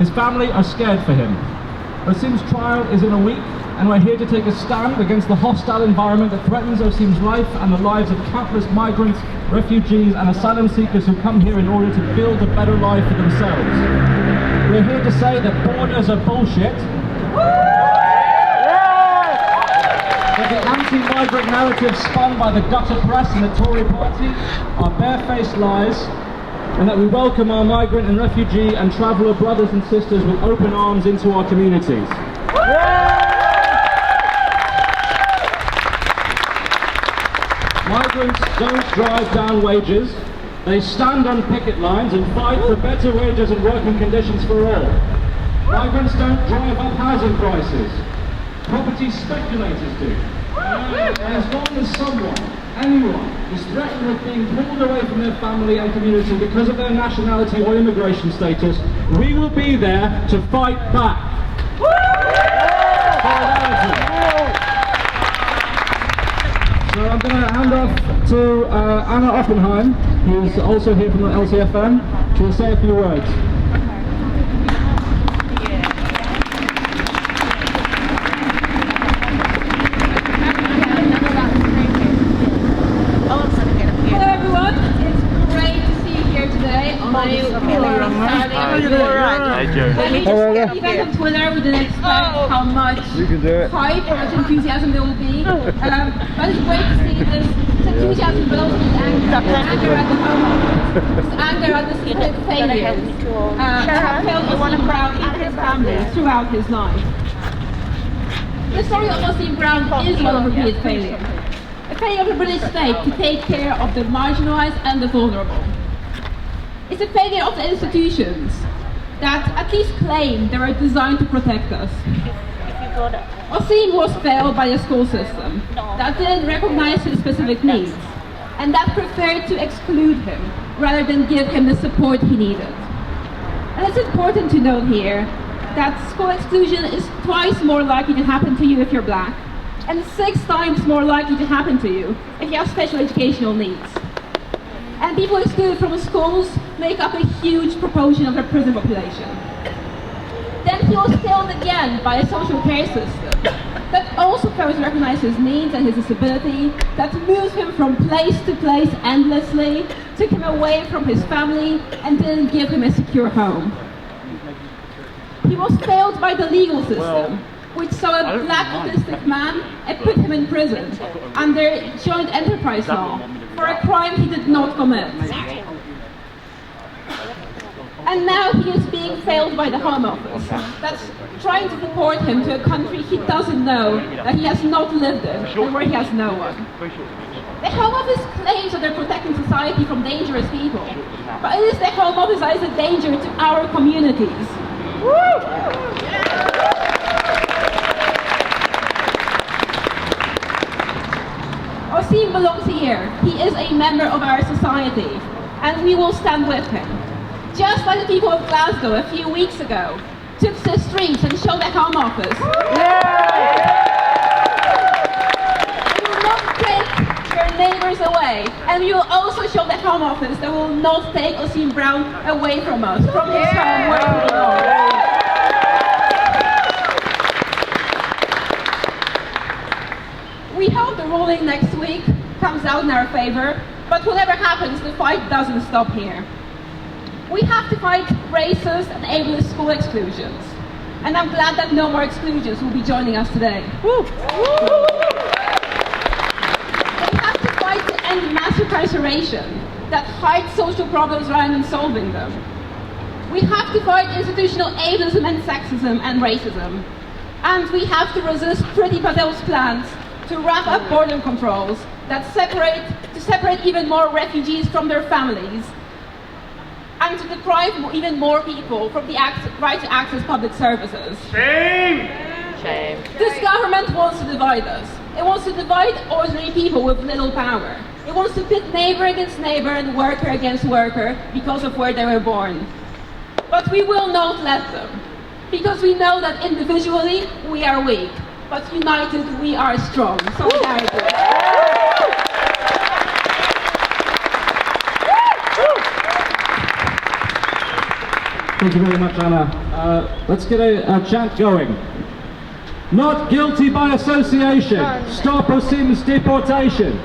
His family are scared for him. Osim's trial is in a week, and we're here to take a stand against the hostile environment that threatens Osim's life and the lives of countless migrants, refugees and asylum seekers who come here in order to build a better life for themselves. We're here to say that borders are bullshit, that the anti-migrant narrative spun by the gutter press and the Tory party are barefaced lies, and that we welcome our migrant and refugee and traveller brothers and sisters with open arms into our communities. Migrants don't drive down wages, they stand on picket lines and fight for better wages and working conditions for all. Migrants don't drive up housing prices, property speculators do. And as long as anyone is threatened with being pulled away from their family and community because of their nationality or immigration status, we will be there to fight back. So I'm going to hand off to Anna Oppenheim, who's also here from the LCFM, to say a few words. You guys on Twitter, we didn't expect how much hype and enthusiasm there will be. But it's great to see this enthusiasm, but also this anger at the home office, this anger at the civic failures that failed Osime Brown and his family throughout his life. The story of Osime Brown is one of repeated failure. A failure of the British state to take care of the marginalised and the vulnerable. It's a failure of the institutions that at least claim they were designed to protect us. Osime was failed by the school system that didn't recognize his specific needs and that preferred to exclude him rather than give him the support he needed. And it's important to note here that school exclusion is twice more likely to happen to you if you're black and 6 times more likely to happen to you if you have special educational needs. And people excluded from schools make up a huge proportion of the prison population. Then he was failed again by a social care system that also fails to recognize his needs and his disability, that moves him from place to place endlessly, took him away from his family, and didn't give him a secure home. He was failed by the legal system, which saw a black autistic man and put him in prison under joint enterprise law for a crime he did not commit. And now he is being failed by the Home Office, that's trying to deport him to a country he doesn't know, that he has not lived in, and where he has no one. The Home Office claims that they're protecting society from dangerous people, but it is the Home Office that is a danger to our communities. Osime belongs here. He is a member of our society, and we will stand with him. Just like the people of Glasgow a few weeks ago took to the streets and showed the Home Office. We will not take your neighbours away, and we will also show the Home Office that will not take Osime Brown away from us, from his home where he belongs. We hope the ruling next week comes out in our favour, but whatever happens, the fight doesn't stop here. We have to fight racist and ableist school exclusions, and I'm glad that No More Exclusions will be joining us today. We have to fight to end mass incarceration that hides social problems rather than solving them. We have to fight institutional ableism and sexism and racism, and we have to resist Priti Patel's plans to wrap up border controls that separate even more refugees from their families, and to deprive even more people from the right to access public services. Shame! Shame. This government wants to divide us. It wants to divide ordinary people with little power. It wants to pit neighbor against neighbor and worker against worker because of where they were born. But we will not let them, because we know that individually we are weak, but united we are strong. Solidarity. Thank you very much, Anna. Let's get a chant going. Not guilty by association. Stop Osime's deportation.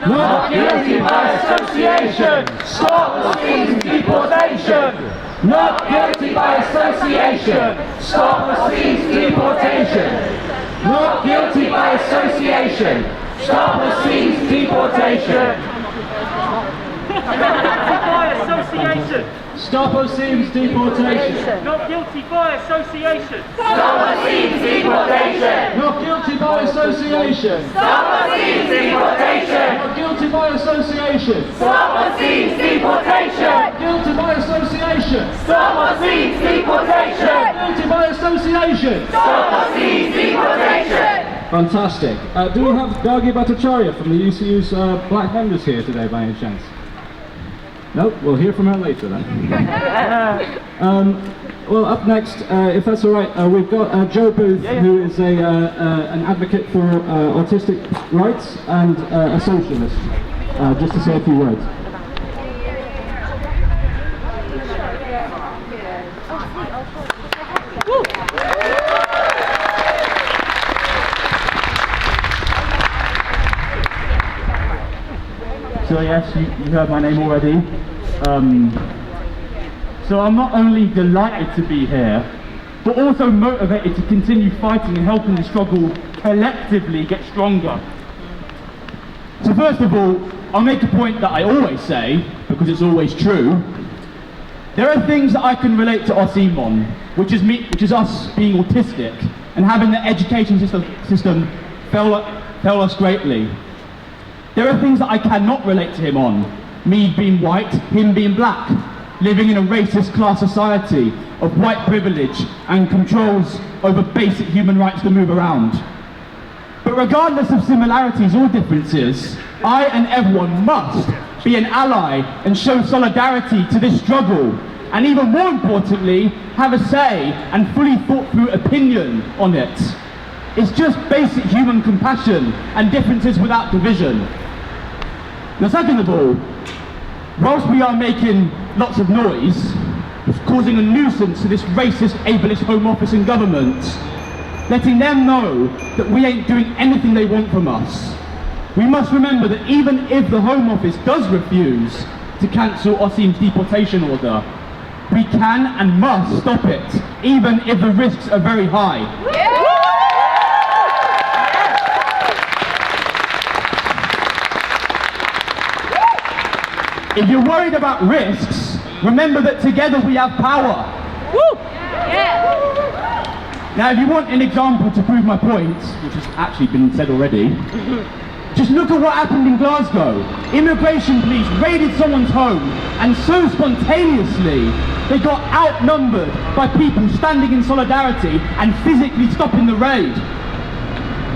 Not guilty by association. Stop Osime's deportation. Not guilty by association. Stop Osime's deportation. Not guilty by association. Stop Osime's deportation. By association. Stop Osime's deportation. Not guilty by association. Stop Osime's deportation. Not guilty by association. Stop Osime's deportation. Not guilty by association. Stop Osime's deportation. Guilty by association. Stop Osime's deportation. Guilty by association. Stop Osime's deportation. Fantastic. Do we have Gargi Bhattacharya from the UCU's black members here today by any chance? No, we'll hear from her later then. Well, up next, if that's all right, we've got Joe Booth, who is an advocate for autistic rights and a socialist, just to say a few words. So yes, you heard my name already. So I'm not only delighted to be here, but also motivated to continue fighting and helping the struggle collectively get stronger. So first of all, I'll make a point that I always say, because it's always true. There are things that I can relate to Osime on, which is us being autistic and having the education system fail us greatly. There are things that I cannot relate to him on. Me being white, him being black, living in a racist class society of white privilege and controls over basic human rights to move around. But regardless of similarities or differences, I and everyone must be an ally and show solidarity to this struggle, and even more importantly, have a say and fully thought through opinion on it. It's just basic human compassion and differences without division. Now, second of all, whilst we are making lots of noise, causing a nuisance to this racist, ableist Home Office and government, letting them know that we ain't doing anything they want from us, we must remember that even if the Home Office does refuse to cancel Osime's deportation order, we can and must stop it, even if the risks are very high. If you're worried about risks, remember that together we have power. Now, if you want an example to prove my point, which has actually been said already, just look at what happened in Glasgow. Immigration police raided someone's home, and so spontaneously, they got outnumbered by people standing in solidarity and physically stopping the raid.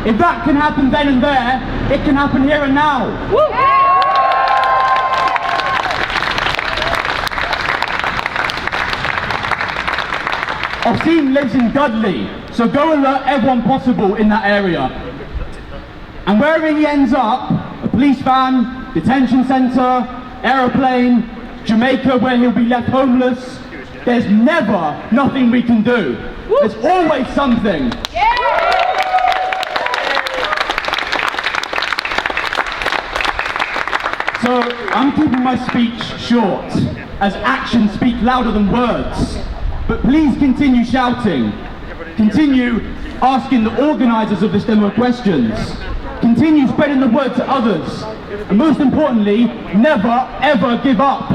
If that can happen then and there, it can happen here and now. Osime lives in Dudley, so go alert everyone possible in that area. And wherever he ends up, a police van, detention centre, aeroplane, Jamaica where he'll be left homeless, there's never nothing we can do. There's always something. So I'm keeping my speech short, as actions speak louder than words. But please continue shouting, continue asking the organisers of this demo questions, continue spreading the word to others, and most importantly, never ever give up.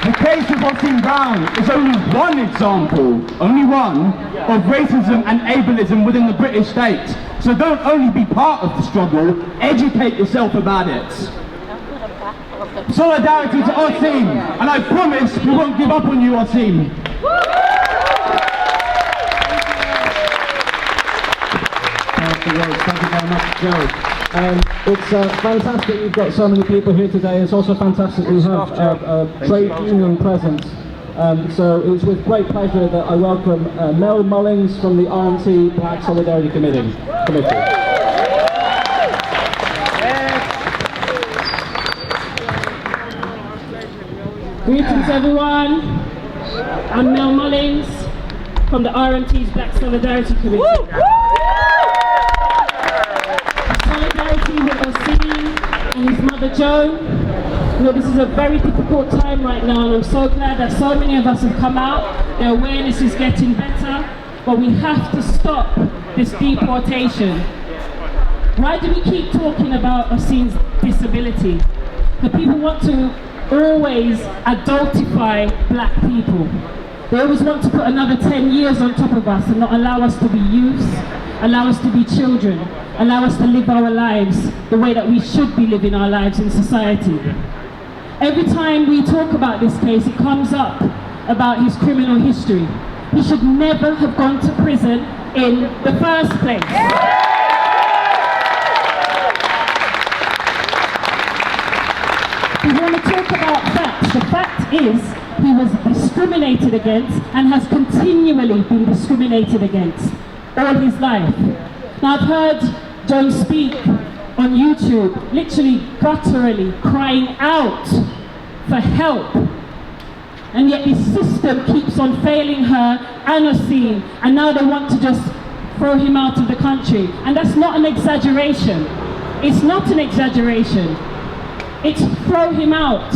The case of Osime Brown is only one example, only one, of racism and ableism within the British state. So don't only be part of the struggle, educate yourself about it. Solidarity to Osime, and I promise we won't give up on you, Osime. Thank you very much, Joe. It's fantastic you've got so many people here today. It's also fantastic we have a trade union present. So it's with great pleasure that I welcome Mel Mullings from the RMT Black Solidarity Committee. Greetings everyone, I'm Mel Mullins from the RMT's Black Solidarity Committee. Solidarity with Osime and his mother Joan. You know, this is a very difficult time right now, and I'm so glad that so many of us have come out. The awareness is getting better, but we have to stop this deportation. Why do we keep talking about Osime's disability? The people want to always adultify black people. They always want to put another 10 years on top of us and not allow us to be youths, allow us to be children, allow us to live our lives the way that we should be living our lives in society. Every time we talk about this case, it comes up about his criminal history. He should never have gone to prison in the first place. We want to talk about facts. The fact is, he was discriminated against and has continually been discriminated against all his life. Now I've heard Joan speak on YouTube, literally gutturally crying out for help. And yet this system keeps on failing her and Osime, and now they want to just throw him out of the country. And that's not an exaggeration. It's not an exaggeration. It's throw him out.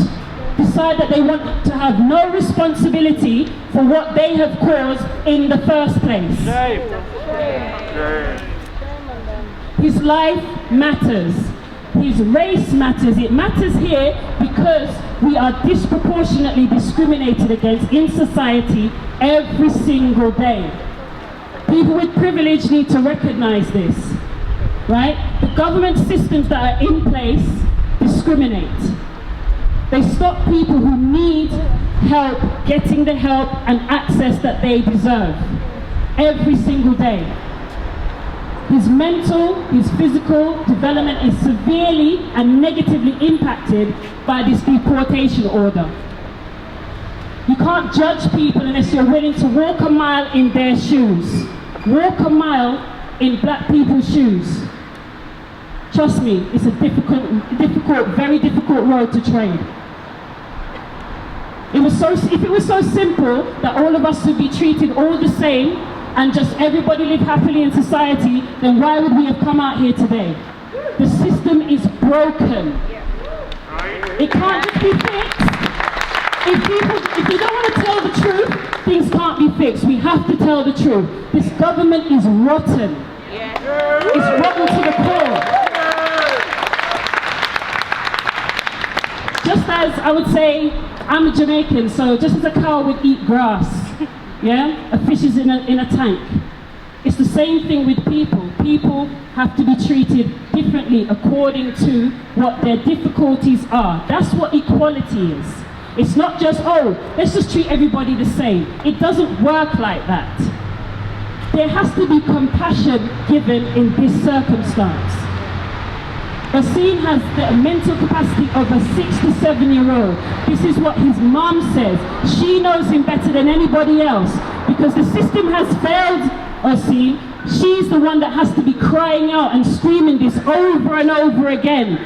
Decide that they want to have no responsibility for what they have caused in the first place. His life matters. His race matters. It matters here because we are disproportionately discriminated against in society every single day. People with privilege need to recognize this, right? The government systems that are in place discriminate. They stop people who need help getting the help and access that they deserve every single day. His mental, his physical development is severely and negatively impacted by this deportation order. You can't judge people unless you're willing to walk a mile in their shoes. Walk a mile in black people's shoes. Trust me, it's a difficult, very difficult road to trade. If it was so simple that all of us would be treated all the same and just everybody live happily in society, then why would we have come out here today? The system is broken. It can't just be fixed. If you don't want to tell the truth, things can't be fixed. We have to tell the truth. This government is rotten. It's rotten to the core. Just as I would say, I'm a Jamaican, so just as a cow would eat grass, yeah, a fish is in a tank. It's the same thing with people. People have to be treated differently according to what their difficulties are. That's what equality is. It's not just, oh, let's just treat everybody the same. It doesn't work like that. There has to be compassion given in this circumstance. Osime has the mental capacity of a 6 to 7-year-old. This is what his mom says. She knows him better than anybody else because the system has failed Osime. She's the one that has to be crying out and screaming this over and over again.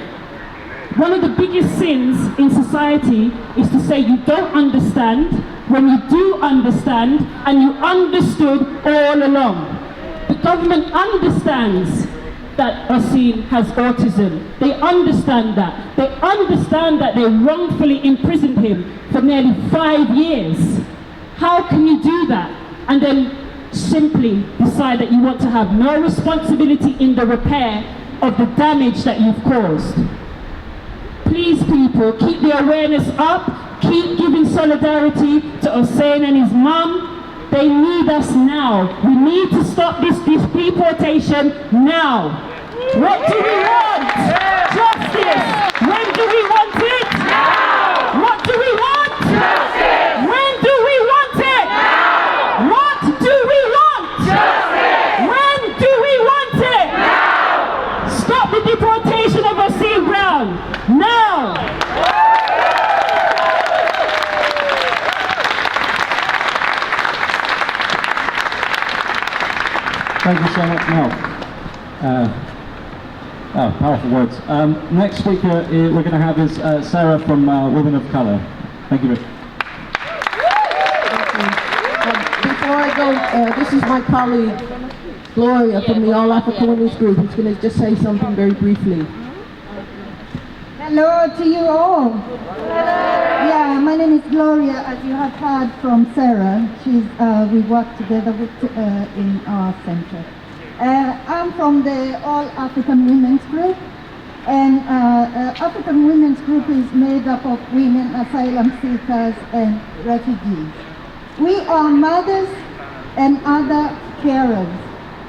One of the biggest sins in society is to say you don't understand when you do understand and you understood all along. The government understands that Osime has autism. They understand that. They understand that they wrongfully imprisoned him for nearly 5 years. How can you do that and then simply decide that you want to have no responsibility in the repair of the damage that you've caused? Please people, keep the awareness up, keep giving solidarity to Osime and his mum. They need us now. We need to stop this deportation now. What do we want? Justice. When do we want it? Now. What do we want? Justice. When do we want it? Now. What do we want? Justice. When do we want it? Now. Stop the deportation of Osime Brown. Now. Thank you so much, Mel. Powerful words. Next speaker we're going to have is Sarah from Women of Colour. Thank you. this is my colleague, Gloria, from the All Africa Women's Group, who's going to just say something very briefly. Hello to you all. Yeah, my name is Gloria, as you have heard from Sarah. We work together in our center. I'm from the All African Women's Group, and African Women's Group is made up of women, asylum seekers, and refugees. We are mothers and other carers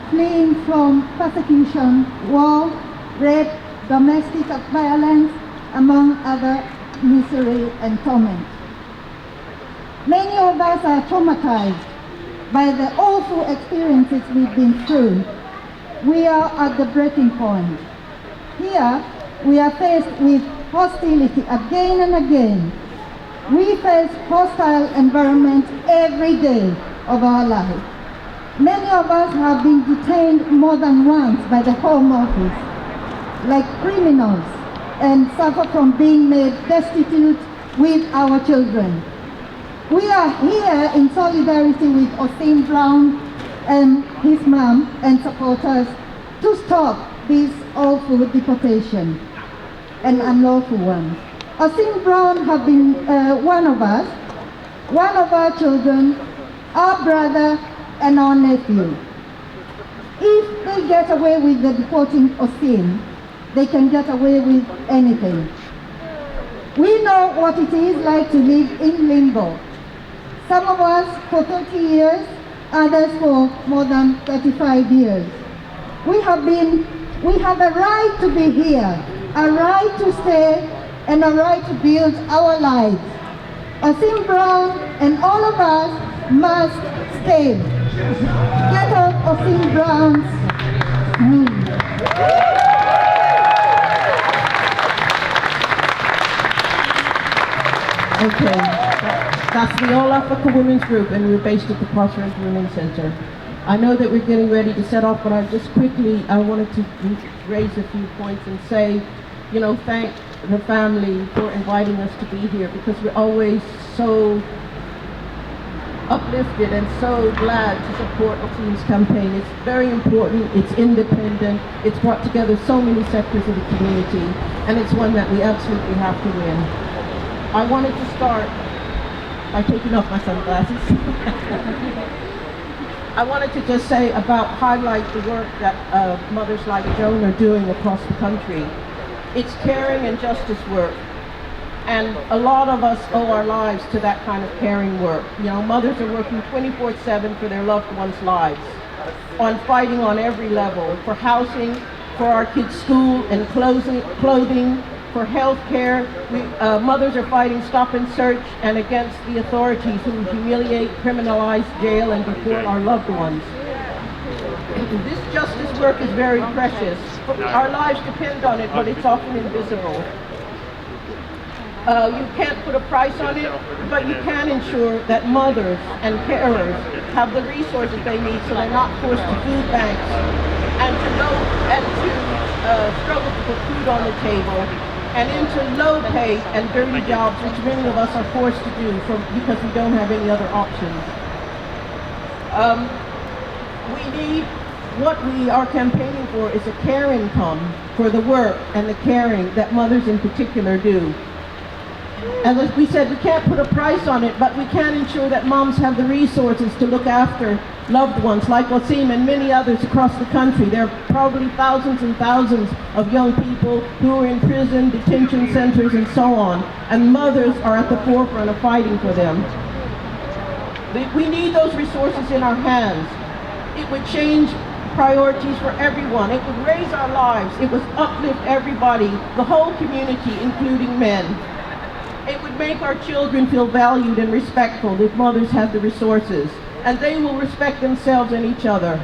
fleeing from persecution, war, rape, domestic violence, among other misery and torment. Many of us are traumatized by the awful experiences we've been through. We are at the breaking point. Here, we are faced with hostility again and again. We face hostile environment every day of our life. Many of us have been detained more than once by the Home Office, like criminals, and suffer from being made destitute with our children. We are here in solidarity with Osime Brown and his mom and supporters to stop this awful deportation and unlawful one. Osime Brown have been one of us, one of our children, our brother and our nephew. If they get away with the deporting Osime, they can get away with anything. We know what it is like to live in limbo. Some of us for 30 years, others for more than 35 years. We have a right to be here, a right to stay, and a right to build our lives. Osime Brown and all of us must stay. Get off Osime Brown's knee. Okay, that's the All Africa Women's Group, and we're based at the Crossroads Women's Center. I know that we're getting ready to set off, but I wanted to raise a few points and say, thank the family for inviting us to be here, because we're always so uplifted and so glad to support Osime's campaign. It's very important, it's independent, it's brought together so many sectors of the community, and it's one that we absolutely have to win. I wanted to start by taking off my sunglasses. I wanted to just highlight the work that mothers like Joan are doing across the country. It's caring and justice work, and a lot of us owe our lives to that kind of caring work. Mothers are working 24/7 for their loved ones' lives, on fighting on every level, for housing, for our kids' school and clothing, for health care. Mothers are fighting stop and search and against the authorities who humiliate, criminalize, jail, and deport our loved ones. This justice work is very precious. Our lives depend on it, but it's often invisible. You can't put a price on it, but you can ensure that mothers and carers have the resources they need so they're not forced to food banks and to struggle to put food on the table, and into low pay and dirty jobs, which many of us are forced to do because we don't have any other options. What we are campaigning for is a care income for the work and the caring that mothers in particular do. And as we said, we can't put a price on it, but we can ensure that moms have the resources to look after loved ones like Osime and many others across the country. There are probably thousands and thousands of young people who are in prison, detention centers, and so on. And mothers are at the forefront of fighting for them. We need those resources in our hands. It would change priorities for everyone. It would raise our lives. It would uplift everybody, the whole community, including men. It would make our children feel valued and respectful if mothers had the resources, and they will respect themselves and each other.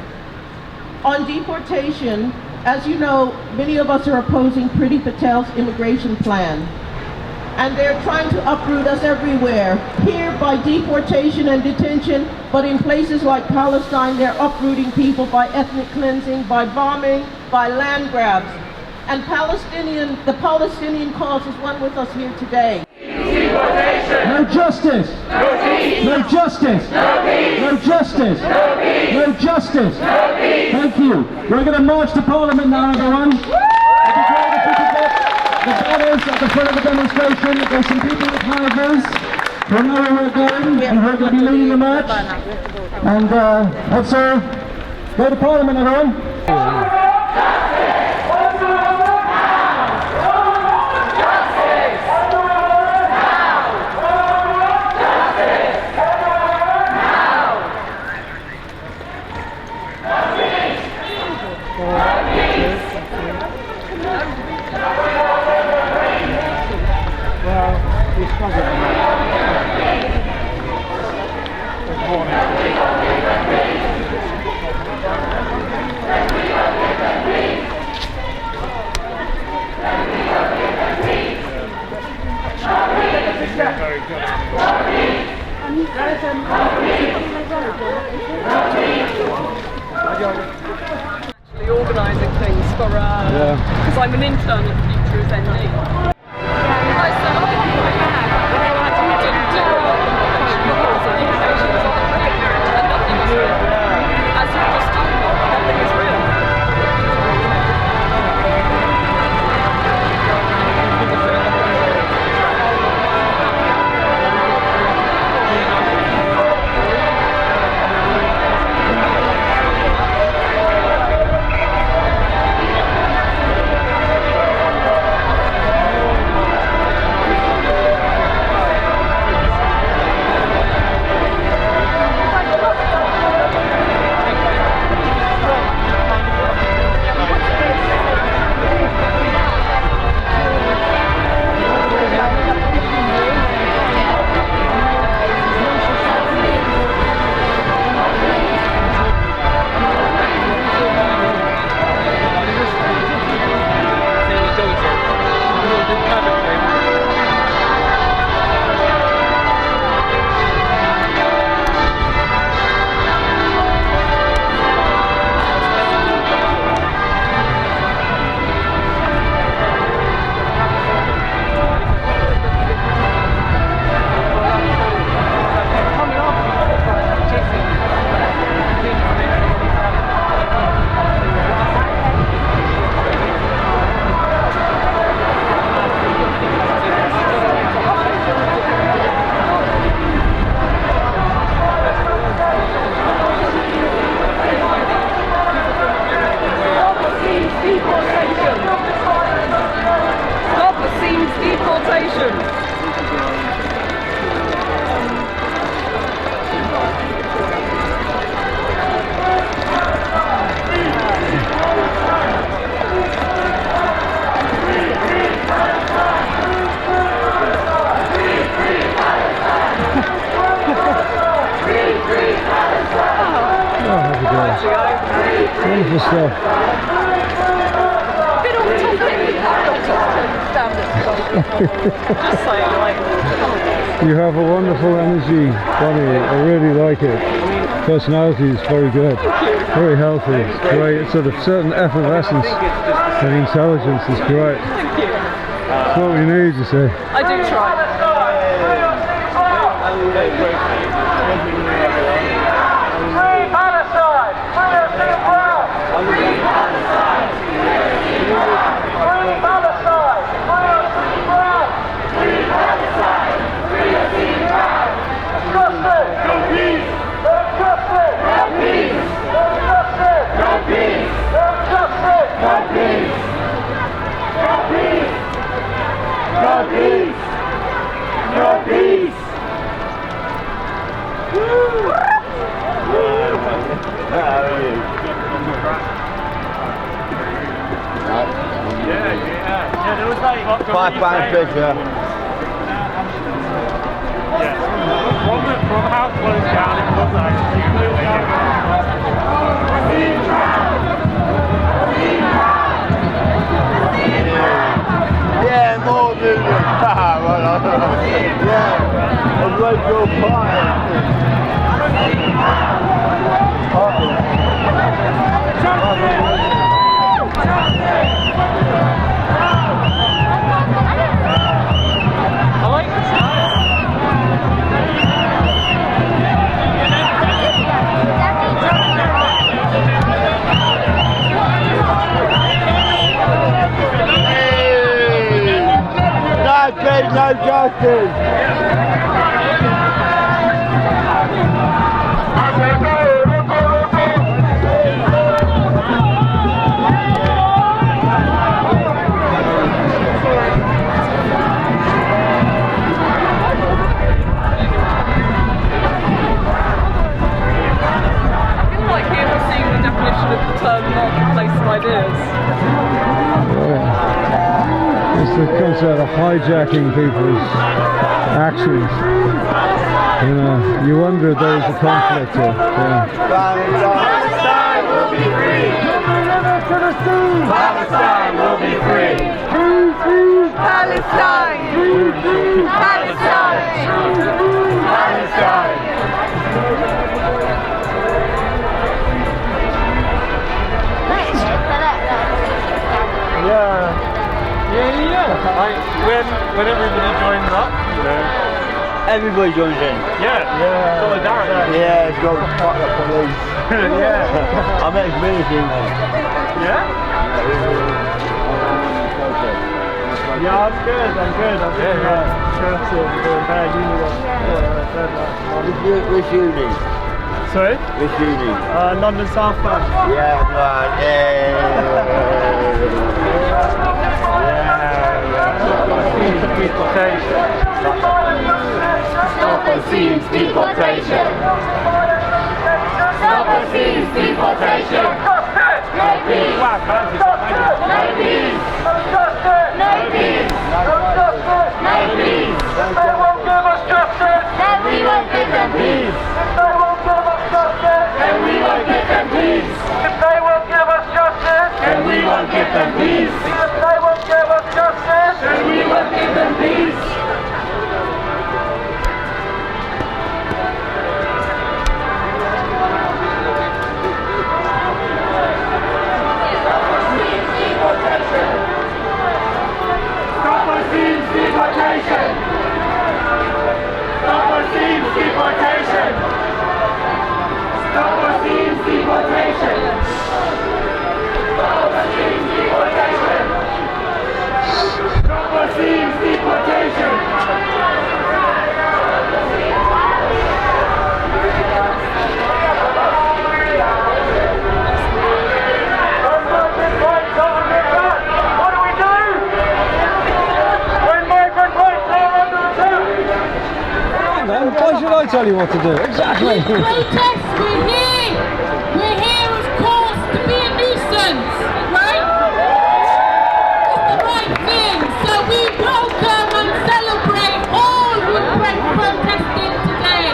On deportation, as you know, many of us are opposing Priti Patel's immigration plan, and they're trying to uproot us everywhere. Here by deportation and detention, but in places like Palestine, they're uprooting people by ethnic cleansing, by bombing, by land grabs. And the Palestinian cause is one with us here today. Deportation! No justice! No peace! No justice! No peace! No justice! No peace! No justice! No peace! Thank you. We're going to march to Parliament now, everyone. It'd be great if we could get the banners at the front of the demonstration. There's some people with hivers who know where we're going and who are going to be leading the march. And let's all go to Parliament, everyone. Actually organising things for, because I'm an intern at Future as ND. Wonderful stuff. Bit on Just saying, like. You have a wonderful energy, Bonnie. I really like it. Personality is very good. Very healthy. It's great. It's sort of certain effervescence and intelligence is great. Thank you. That's what we need, you see. I do try. Free Palestine! Free Osime Brown! Free Palestine! Free Palestine! Free Osime Brown! Free Palestine! Free Osime Brown! Justice! No peace! No justice! No peace! No justice! No peace! No justice! No peace! No peace! No peace! No peace! Yeah, there was like £5 picture. Yeah. From how it closed down, it was like Yeah, more movement. Yeah, a local pie. I like this. is no justice. Of the term marketplace of ideas. Right. It's the concept of hijacking people's actions. You wonder if there is a conflict here. Yeah. Palestine will be free. Palestine will be free. Palestine! Palestine! Palestine. When everybody joins up, everybody joins in. Solidarity. Yeah, it's got fuck the police. I'm ex-military, man. Yeah, I'm good. I'm Which uni? Sorry? Which uni? London South Bank. Yeah, man. Deportation. Stop Oseme's deportation. Stop Oseme's deportation. No peace. No peace. No peace. No peace. If they won't give us justice, Then we won't give them peace. if they won't give us justice, Then we won't give them peace. if they won't give us justice, Then we won't give them peace. if they won't give us justice, Then we won't give them peace. Stop Oseme's deportation! Stop Oseme's deportation! Stop Oseme's deportation! Stop Oseme's deportation! Stop Oseme's deportation! what do we do? When migrant rights are under attack, Why should I tell you what to do? Exactly. Protest, we're here! We're here, of course, to be a nuisance, right? It's the right thing, so we welcome and celebrate all who protested today.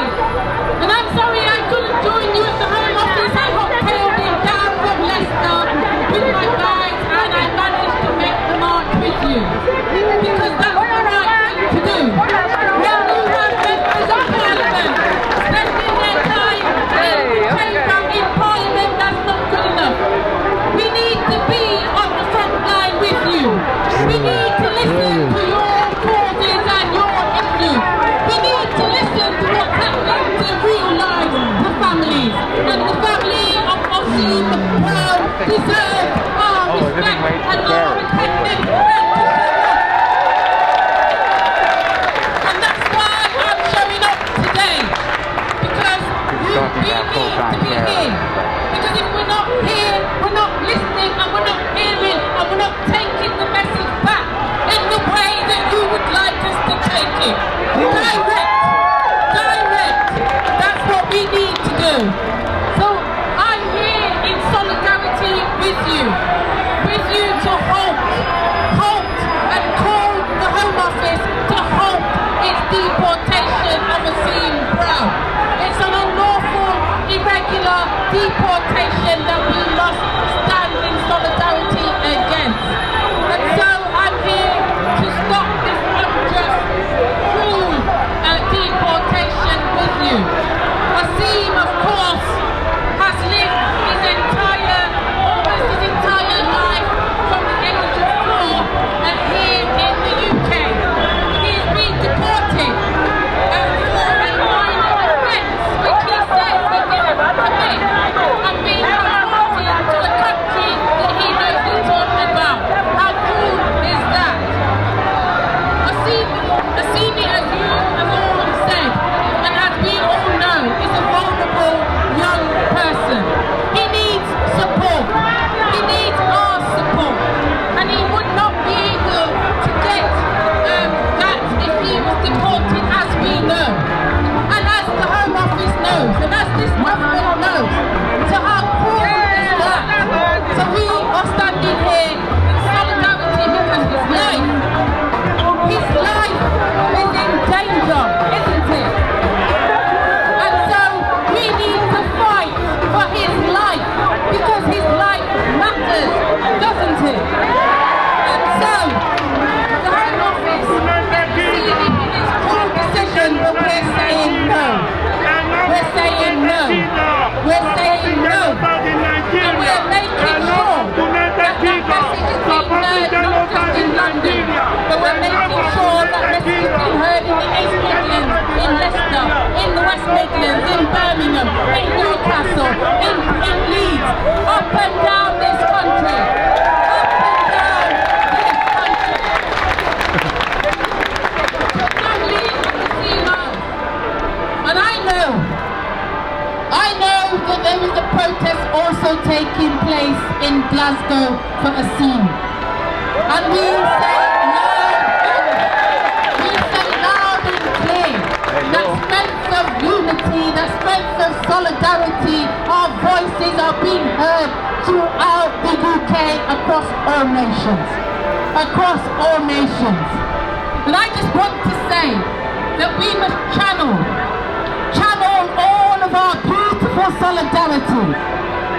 And I'm sorry I couldn't join you at the Home Office. I got tailed in down from Leicester with my bags and I managed to make the march with you. Because that's the right thing to do. When you have members of Parliament spending their time Midlands, in Birmingham, in Newcastle, in Leeds, up and down this country. And I know that there is a protest also taking place in Glasgow for Osime. And we say loud and clear, that strength of unity, that strength of solidarity, our voices are being heard throughout the UK, across all nations. Across all nations. And I just want to say that we must channel all of our beautiful solidarity,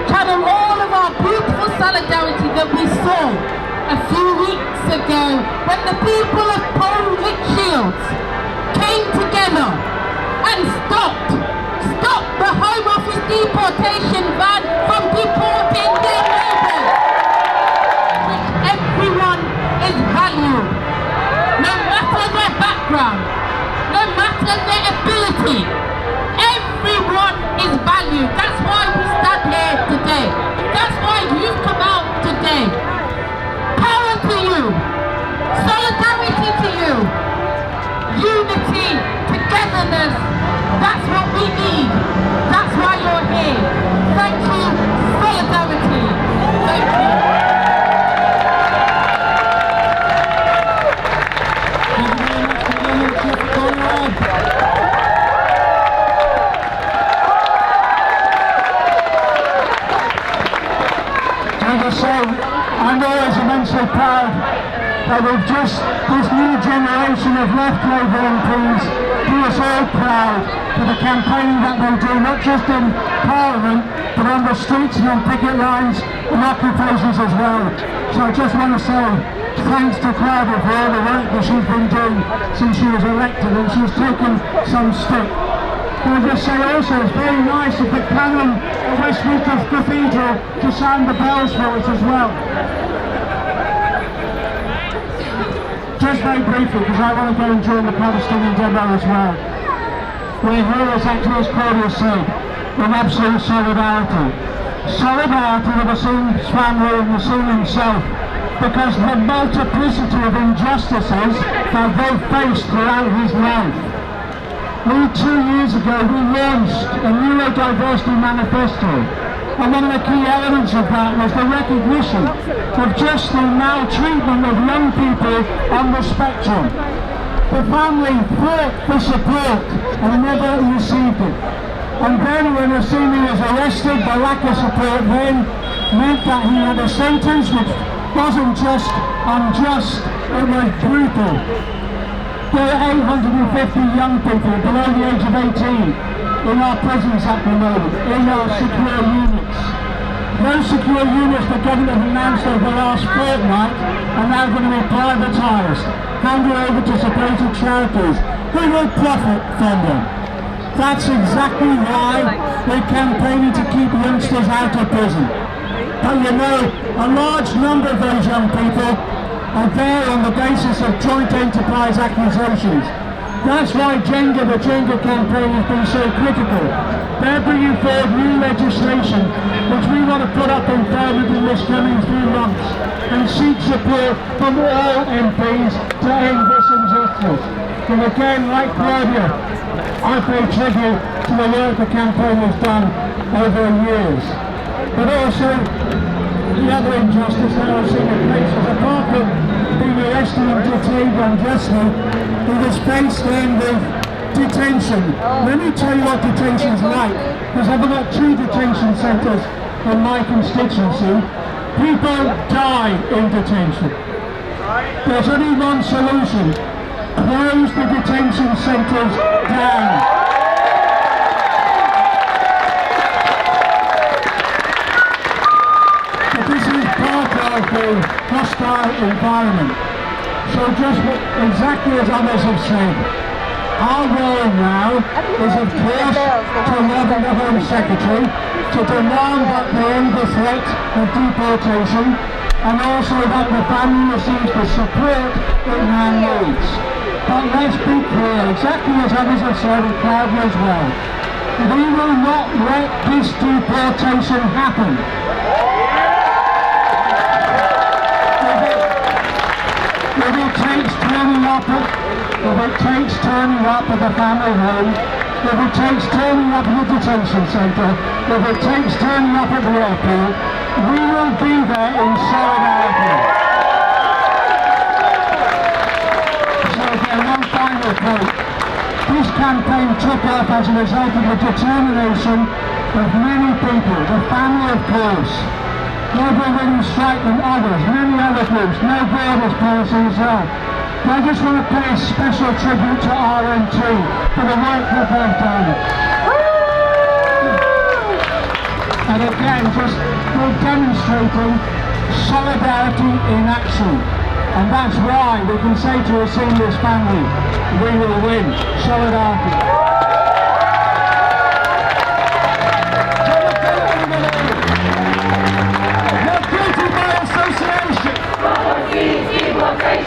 channel all of our beautiful solidarity that we saw a few weeks ago when the people of Poland Shields came together and stopped the Home Office deportation van from deporting their neighbours, which everyone is valued, no matter their background, no matter their ability. Everyone is valued. That's why we stand here today. That's why you've come out today. Power to you. Solidarity to you. Unity, togetherness. That's what we need. That's why you're here. Thank you. Solidarity. Thank you. I'm always immensely proud that we've just, this new generation of left Labour MPs do us all proud for the campaigning that they do, not just in Parliament, but on the streets and on picket lines and occupations as well. So I just want to say thanks to Claudia for all the work that she's been doing since she was elected, and she's taken some stick. Can I just say also, it's very nice of the canon of West Midlands Cathedral to sound the bells for us as well. Just very briefly, because I want to go and join the Palestinian demo as well. We're here, exactly as Claudia said, in absolute solidarity. Solidarity with Osime's family and Osime himself, because of the multiplicity of injustices that they've faced throughout his life. 2 years ago we launched a neurodiversity manifesto, and one of the key elements of that was the recognition of just the maltreatment of young people on the spectrum. The family fought for support and never received it. And then when Osime was arrested, the lack of support then meant that he had a sentence which wasn't just unjust, it was brutal. There are 850 young people below the age of 18 in our prisons at the moment, in our secure units. Those secure units the government have announced over the last fortnight are now going to be privatised, handed over to supposed charities who will profit from them. That's exactly why we're campaigning to keep youngsters out of prison. But you know, a large number of those young people are there on the basis of joint enterprise accusations. That's why the Jenga campaign has been so critical. They're bringing forward new legislation which we want to put up in Parliament in this coming few months and seek support from all MPs to end this injustice. And again, like Claudia, I pay tribute to the work the campaign has done over years. But also, the other injustice that I've seen in places, apart from being arrested and detained unjustly, he was faced then with detention. Let me tell you what detention's like, because I've got 2 detention centres in my constituency. People die in detention. There's only one solution: close the detention centres down. This is part of the hostile environment. So just exactly as others have said, our role now is of course to lobby the Home Secretary to demand that they end the threat of deportation, and also that the family receives the support it now needs. But let's be clear, exactly as others have said, and Claudia as well, We will not let this deportation happen. If it takes turning up at the family home, if it takes turning up at the detention centre, if it takes turning up at the airport, we will be there in solidarity. So again, one final point. This campaign took off as a result of the determination of many people, the family of course. Nobody didn't strike them, others, many other groups, no borders policy as well. But I just want to pay a special tribute to RN2 for the work that they've done. And again, we're demonstrating solidarity in action. And that's why we can say to a seamless family, we will win. Solidarity.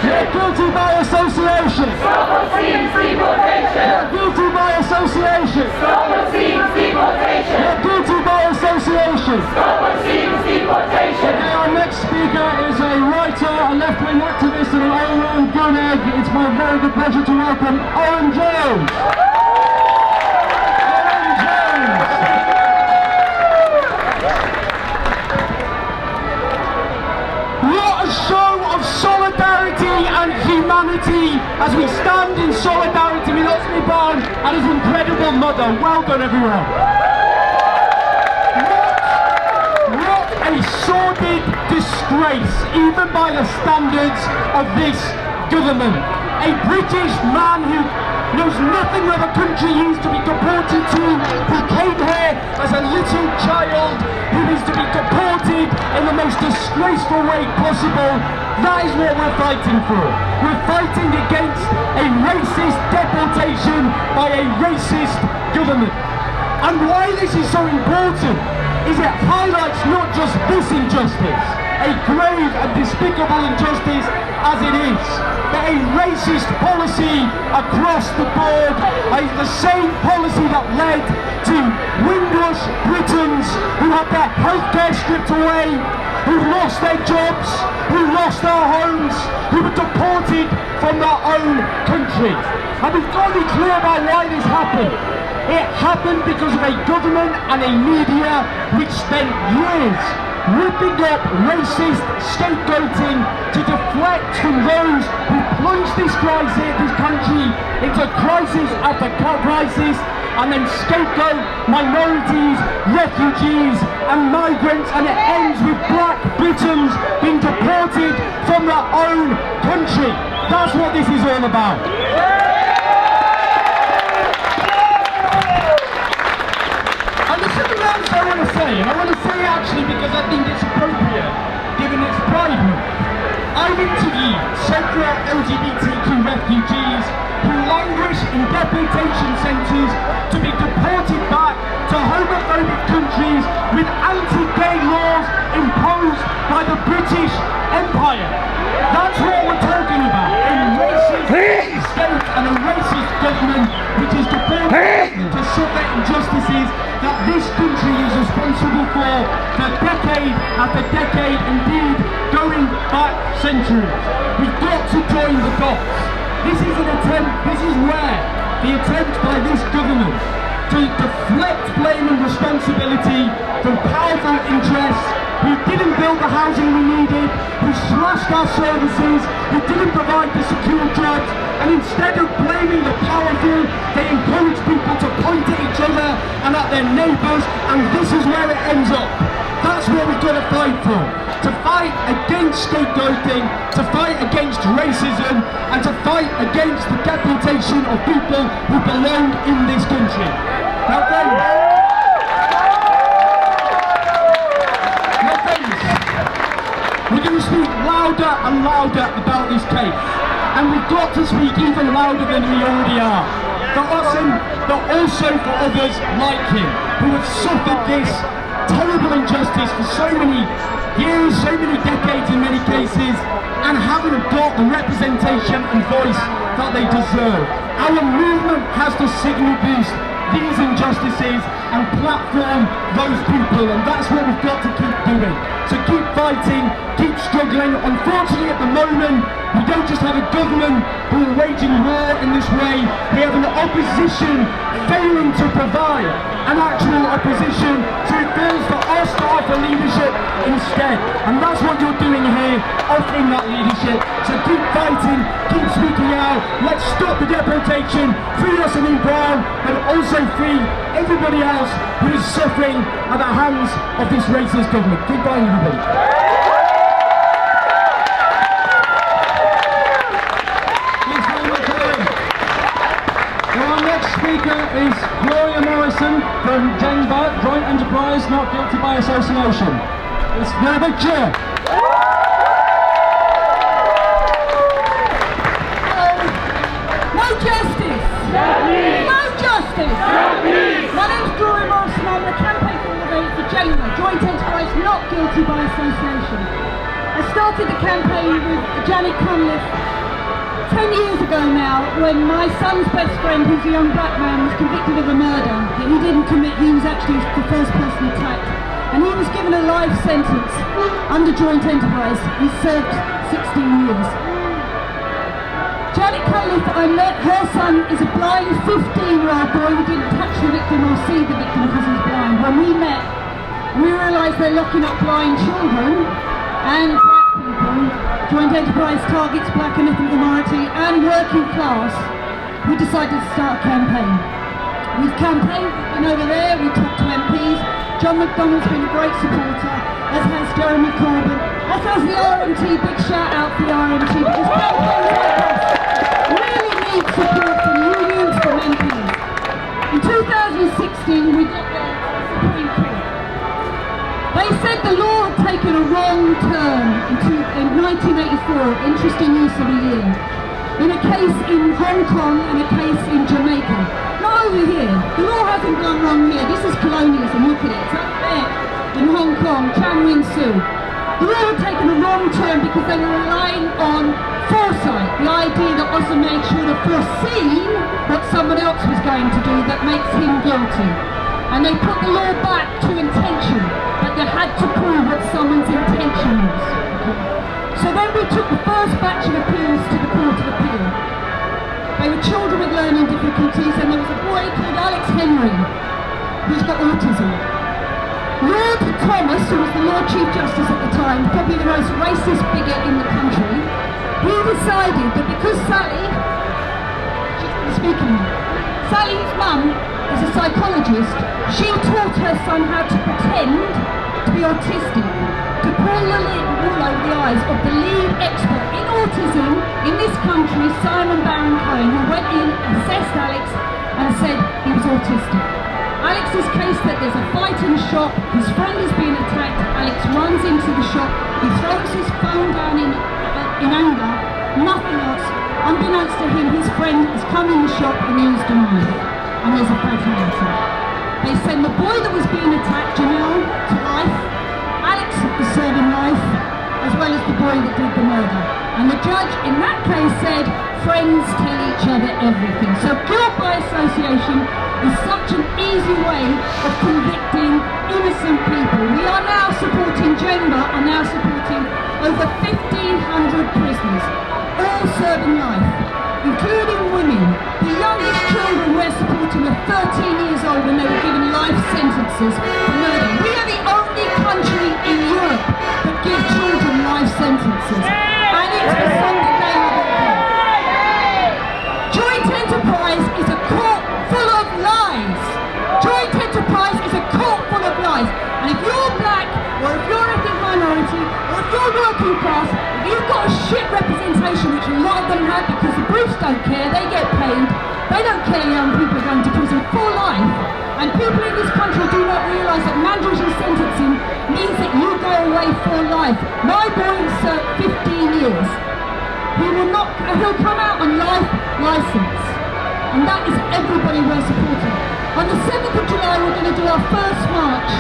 You're guilty by association. Someone seems deportation. You're guilty by association. Someone seems deportation. You're guilty by association. Someone seems deportation. Okay, our next speaker is a writer, a left-wing activist, and an all-round good egg. It's my very good pleasure to welcome Owen Jones. What a show of solidarity and humanity as we stand in solidarity with Osime Brown and his incredible mother. Well done, everyone. What a sordid disgrace, even by the standards of this government. A British man who knows nothing of a country he is to be deported to, who came here as a little child, who is to be deported in the most disgraceful way possible. That is what we're fighting for. We're fighting against a racist deportation by a racist government. And why this is so important is it highlights not just this injustice, a grave and despicable injustice as it is, but a racist policy across the board, the same policy that led to Windrush Britons who had their healthcare stripped away, who lost their jobs, who lost their homes, who were deported from their own country. And we've got to be clear about why this happened. It happened because of a government and a media which spent years whipping up racist scapegoating to deflect from those who plunged this country into crisis after crisis, and then scapegoat minorities, refugees and migrants, and it ends with black Britons being deported from their own country. That's what this is all about. And there's something else I want to say, and I want to say actually because I think it's appropriate, given its Pride Month. I've interviewed several LGBTQ refugees who languish in deportation centres to be deported back to homophobic countries with anti-gay laws imposed by the British Empire. That's what we're talking about. A racist state and a racist government which is deported to suffer injustices that this country is responsible for decade after decade, indeed going back centuries. We've got to join the dots. This is where the attempt by this government to deflect blame and responsibility from powerful interests who didn't build the housing we needed, who slashed our services, who didn't provide the secure jobs, and instead of blaming the powerful, they encourage people to point at each other and at their neighbours, and this is where it ends up. That's what we've got to fight for. To fight against scapegoating, to fight against racism, and to fight against the deportation of people who belong in this country. Now friends, we're going to speak louder and louder about this case. And we've got to speak even louder than we already are. For Osime, but also for others like him, who have suffered this terrible injustice for so many years, so many decades in many cases, and haven't got the representation and voice that they deserve. Our movement has to signal boost these injustices and platform those people, and that's what we've got to keep doing. So keep fighting, keep struggling. Unfortunately at the moment, we don't just have a government who are waging war in this way, we have an opposition failing to provide an actual opposition, so it feels for us to offer leadership instead. And that's what you're doing here, offering that leadership. So keep fighting, keep speaking out, let's stop the deportation, free Osime Brown, but also free everybody else who is suffering at the hands of this racist government. Keep fighting, everybody. Speaker is Gloria Morrison from JENBA, Joint Enterprise Not Guilty by Association. It's very big cheer. No justice! No justice! My name's Gloria Morrison, I'm the campaign coordinator for JENBA, Joint Enterprise Not Guilty by Association. I started the campaign with Janet Cunliffe 10 years ago now, when my son's best friend, who's a young black man, was convicted of a murder that he didn't commit. He was actually the first person attacked, and he was given a life sentence under joint enterprise. He served 16 years. Janet Cunliffe, I met, her son is a blind 15-year-old boy who didn't touch the victim or see the victim because he's blind. When we met, we realised they're locking up blind children and black people. Joint Enterprise targets black and ethnic minority and working class. We decided to start a campaign. We've campaigned, we've been over there, we talked to MPs. John McDonnell's been a great supporter, as has Jeremy Corbyn, as has the RMT. Big shout out to the RMT, because campaigns like this really need support from unions, from MPs. In 2016 we got the Supreme Court. They said the law had taken a wrong turn in 1984, interesting use of a year, in a case in Hong Kong and a case in Jamaica. Not over here. The law hasn't gone wrong here. This is colonialism, look at it. It's up there in Hong Kong, Chan Win Soo. The law had taken a wrong turn because they were relying on foresight, the idea that Osime should have foreseen what someone else was going to do that makes him guilty. And they put the law back to intention, but they had to prove what someone's intention was. So then we took the first batch of appeals to the Court of Appeal. They were children with learning difficulties, and there was a boy called Alex Henry, who's got autism. Lord Thomas, who was the Lord Chief Justice at the time, probably the most racist bigot in the country, he decided that because Sally, Sally's mum is a psychologist, she taught her son how to pretend to be autistic, to pull the wool over the eyes of the lead expert in autism in this country, Simon Baron-Cohen, who went in, assessed Alex and said he was autistic. Alex's case that there's a fight in the shop, his friend is being attacked, Alex runs into the shop, he throws his phone down in anger, nothing else. Unbeknownst to him, his friend has come in the shop and used a knife, and there's a fatality. They send the boy that was being attacked, Jamil, to life. Alex is serving life, as well as the boy that did the murder. And the judge in that case said, friends tell each other everything. So guilt by association is such an easy way of convicting innocent people. We are now supporting JENBA, are now supporting over 1,500 prisoners, all serving life, including women. The youngest children we're supporting are 13 years old when they were given life sentences for murder. We are the only country in Europe that give children life sentences. And it's for something they have done. Joint enterprise is a court full of lies. Joint enterprise is a court full of lies. And if you're black, or if you're ethnic minority, or if you're working class, if you've got a shit representation, which a lot of them have because the briefs don't care, they get paid, they don't care young people are going to prison for life. And people in this country do not realise that mandatory sentencing means that you go away for life. My boy served 15 years. He'll come out on life licence. And that is everybody we're supporting. On the 7th of July we're going to do our first march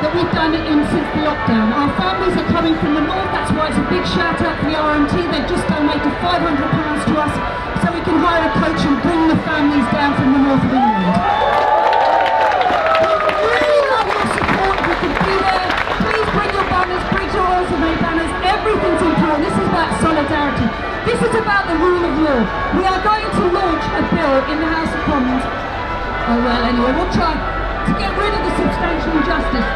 that we've done since the lockdown. Our families are coming from the north, that's why it's a big shout out to the RMT. They've just donated £500 to us so we can hire a coach and bring the families down from the north of England. bill. We are going to launch a bill in the House of Commons. Oh well, anyway, we'll try to get rid of the substantial injustice.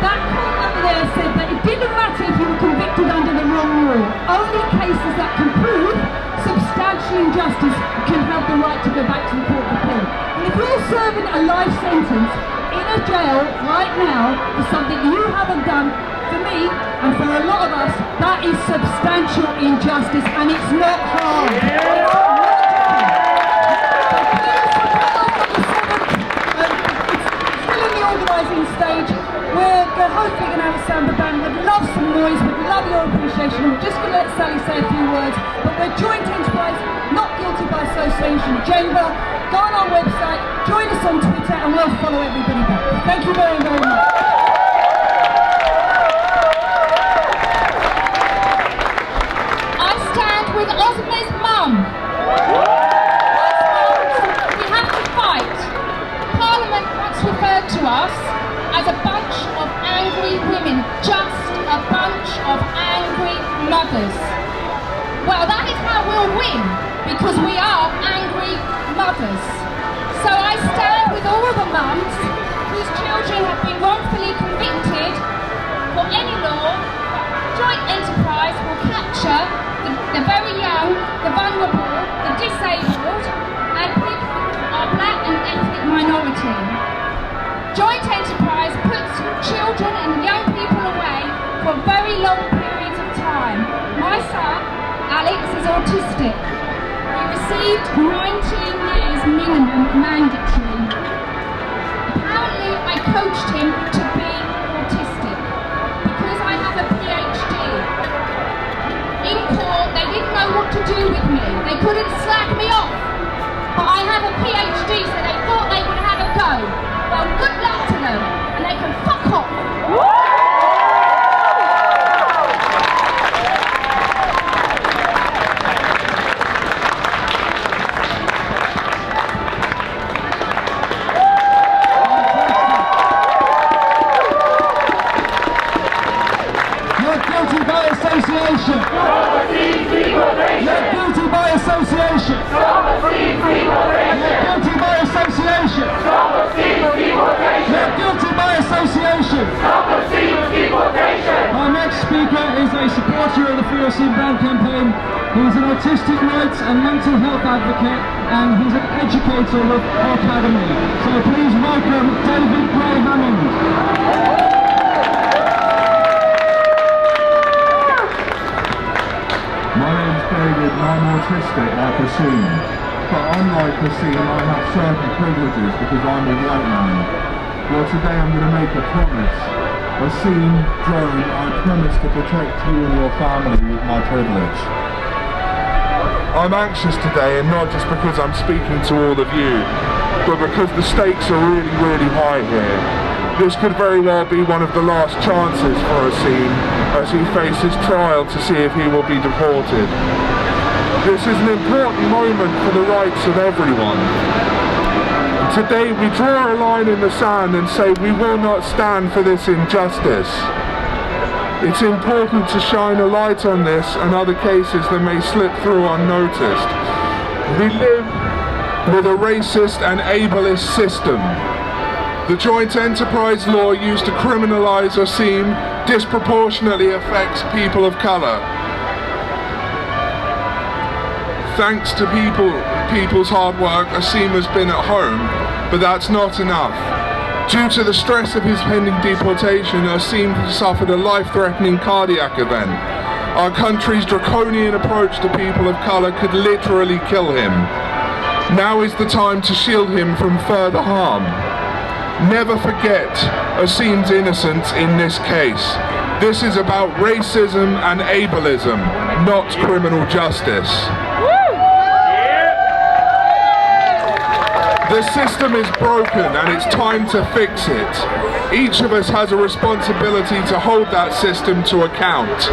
That court over there said that it didn't matter if you were convicted under the wrong law. Only cases that can prove substantial injustice can have the right to go back to the Court of Appeal. And if you're serving a life sentence in a jail right now for something you haven't done, for me and for a lot of us, that is substantial injustice, and it's not hard. Organising stage. We're hopefully going to have a samba band. We'd love some noise, we'd love your appreciation. We're just going to let Sally say a few words, but we're joint enterprise, not guilty by association gender. Go on our website, join us on Twitter, and we'll follow everybody back. Thank you very, very much. I stand with Osime's mum. We have to fight. Parliament once referred to us as a bunch of angry women, just a bunch of angry mothers. Well, that is how we'll win, because we are angry mothers. So I stand with all the mums whose children have been wrongfully convicted for any law. Joint enterprise will capture the very young, the vulnerable, the disabled, and people who are black and ethnic minority. Joint enterprise puts children and young people away for very long periods of time. My son, Alex, is autistic. He received 19 years minimum mandatory. Apparently, I coached him to be autistic because I have a PhD. In court, they didn't know what to do with me. They couldn't slack me off. But I have a PhD, so they thought they would have a go. Well, good luck to them, and they can fuck off. You're guilty by association. You're guilty by association. You're guilty by association. You're guilty by association. Our next speaker is a supporter of the Free Osime Brown campaign. He's an autistic rights and mental health advocate, and he's an educator with our academy. So please welcome David Gray Hammond. My name's David and I'm autistic like Osime. But unlike Osime, I have certain privileges because I'm a white man. Well, today I'm going to make a promise. Osime, Joan, I promise to protect you and your family with my privilege. I'm anxious today, and not just because I'm speaking to all of you, but because the stakes are really, really high here. This could very well be one of the last chances for Osime as he faces trial to see if he will be deported. This is an important moment for the rights of everyone. Today we draw a line in the sand and say we will not stand for this injustice. It's important to shine a light on this and other cases that may slip through unnoticed. We live with a racist and ableist system. The joint enterprise law used to criminalise Osime disproportionately affects people of colour. Thanks to people's hard work, Osime has been at home, but that's not enough. Due to the stress of his pending deportation, Osime suffered a life-threatening cardiac event. Our country's draconian approach to people of colour could literally kill him. Now is the time to shield him from further harm. Never forget Osime's innocence in this case. This is about racism and ableism, not criminal justice. The system is broken and it's time to fix it. Each of us has a responsibility to hold that system to account.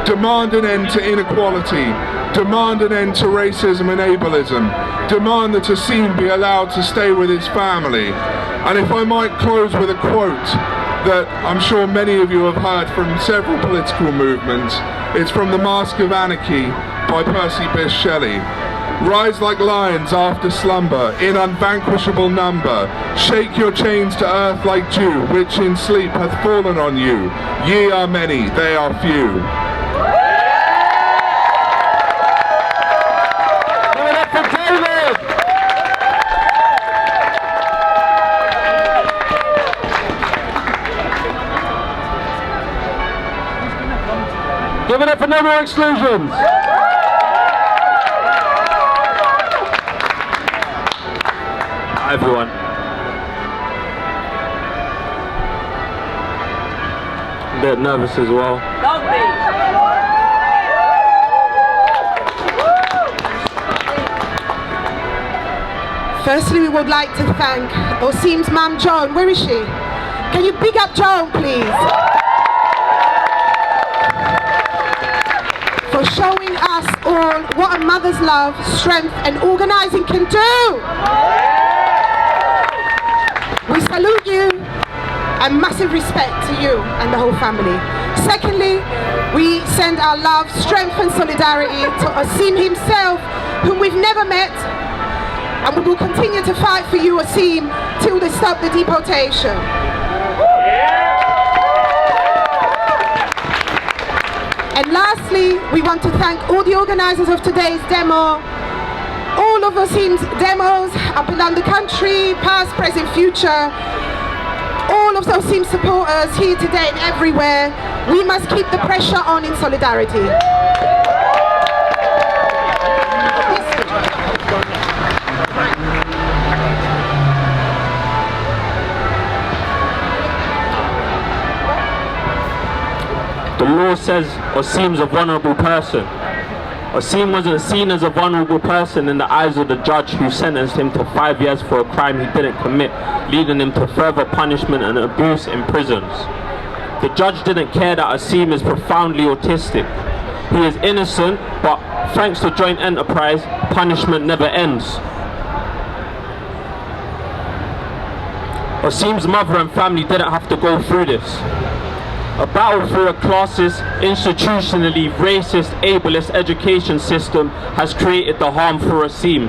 Demand an end to inequality. Demand an end to racism and ableism. Demand that Osime be allowed to stay with his family. And if I might close with a quote that I'm sure many of you have heard from several political movements. It's from The Mask of Anarchy by Percy Bysshe Shelley. Rise like lions after slumber, in unvanquishable number. Shake your chains to earth like dew, which in sleep hath fallen on you. Ye are many, they are few. Give it up for no more exclusions. Hi everyone. A bit nervous as well. Don't be. Firstly, we would like to thank Osime's mum, Joan. Where is she? Can you big up Joan, please? For showing us all what a mother's love, strength and organising can do. We salute you and massive respect to you and the whole family. Secondly, we send our love, strength and solidarity to Osime himself, whom we've never met, and we will continue to fight for you, Osime, till they stop the deportation. And lastly, we want to thank all the organisers of today's demo, all of Osime's demos up and down the country, past, present, future, all of Osime's supporters here today and everywhere. We must keep the pressure on in solidarity. The law says Osime's a vulnerable person. Osime wasn't seen as a vulnerable person in the eyes of the judge who sentenced him to 5 years for a crime he didn't commit, leading him to further punishment and abuse in prisons. The judge didn't care that Osime is profoundly autistic. He is innocent, but thanks to joint enterprise, punishment never ends. Osime's mother and family didn't have to go through this. A battle through a classist, institutionally racist, ableist education system has created the harm for Osime.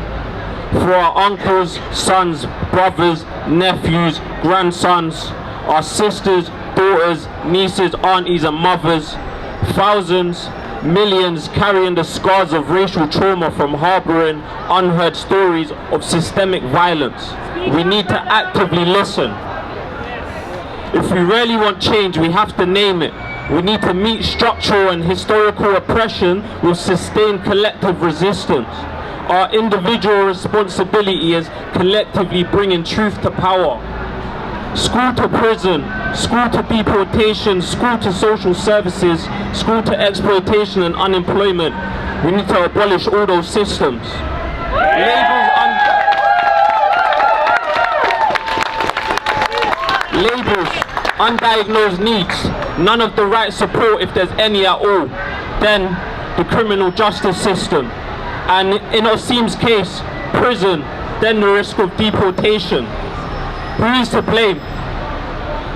For our uncles, sons, brothers, nephews, grandsons, our sisters, daughters, nieces, aunties and mothers, thousands, millions carrying the scars of racial trauma from harbouring unheard stories of systemic violence. We need to actively listen. If we really want change, we have to name it. We need to meet structural and historical oppression with sustained collective resistance. Our individual responsibility is collectively bringing truth to power. School to prison, school to deportation, school to social services, school to exploitation and unemployment. We need to abolish all those systems. Labels, undiagnosed needs, none of the right support if there's any at all, then the criminal justice system. And in Osime's case, prison, then the risk of deportation. Who is to blame?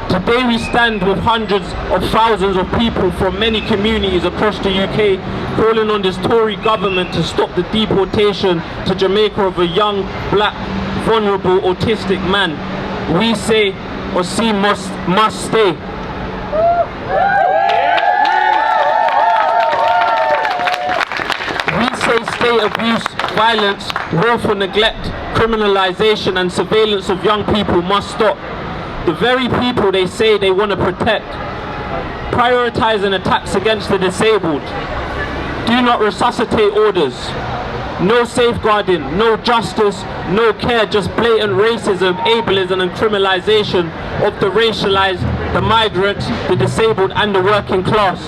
Today we stand with hundreds of thousands of people from many communities across the UK calling on this Tory government to stop the deportation to Jamaica of a young, black, vulnerable, autistic man. We say Osime must stay. We say state abuse, violence, willful neglect, criminalisation and surveillance of young people must stop. The very people they say they want to protect, prioritising attacks against the disabled. Do not resuscitate orders. No safeguarding, no justice, no care, just blatant racism, ableism and criminalisation of the racialised, the migrants, the disabled and the working class.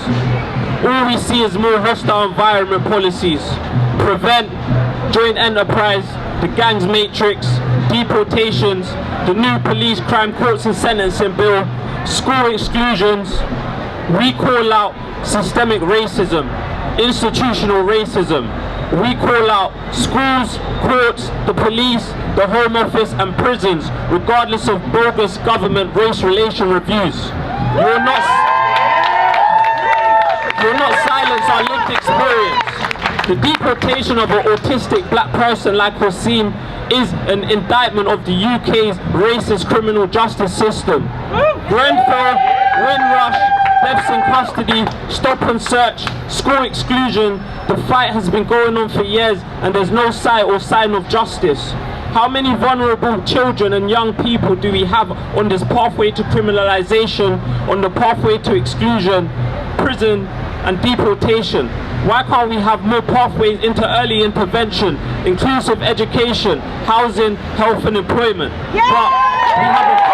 All we see is more hostile environment policies. Prevent, joint enterprise, the gangs matrix, deportations, the new police crime courts and sentencing bill, school exclusions. We call out systemic racism, institutional racism. We call out schools, courts, the police, the Home Office and prisons, regardless of bogus government race relation reviews. You will not silence our lived experience. The deportation of an autistic black person like Osime is an indictment of the UK's racist criminal justice system. Grenfell, Windrush, deaths in custody, stop and search, school exclusion. The fight has been going on for years and there's no sight or sign of justice. How many vulnerable children and young people do we have on this pathway to criminalization, on the pathway to exclusion, prison and deportation? Why can't we have more pathways into early intervention, inclusive education, housing, health and employment? Yeah! But we have a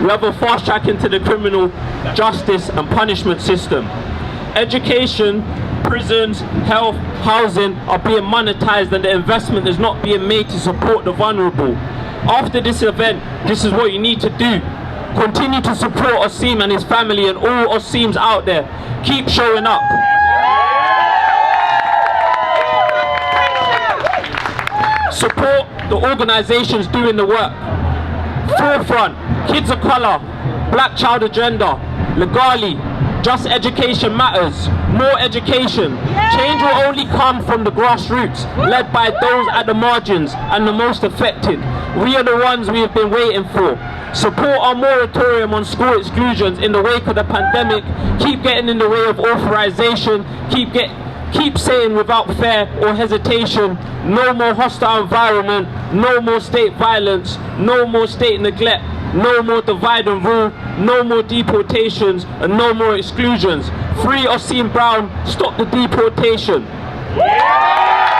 we have a fast track into the criminal justice and punishment system. Education, prisons, health, housing are being monetized and the investment is not being made to support the vulnerable. After this event, this is what you need to do. Continue to support Osime and his family and all Osimes out there. Keep showing up. Support the organizations doing the work. Forefront, Kids of Colour, Black Child Agenda, Legali, Just Education Matters, more education. Change will only come from the grassroots, led by those at the margins and the most affected. We are the ones we have been waiting for. Support our moratorium on school exclusions in the wake of the pandemic. Keep getting in the way of authorization. Keep saying without fear or hesitation, no more hostile environment, no more state violence, no more state neglect, no more divide and rule, no more deportations, and no more exclusions. Free Osime Brown, stop the deportation. Yeah!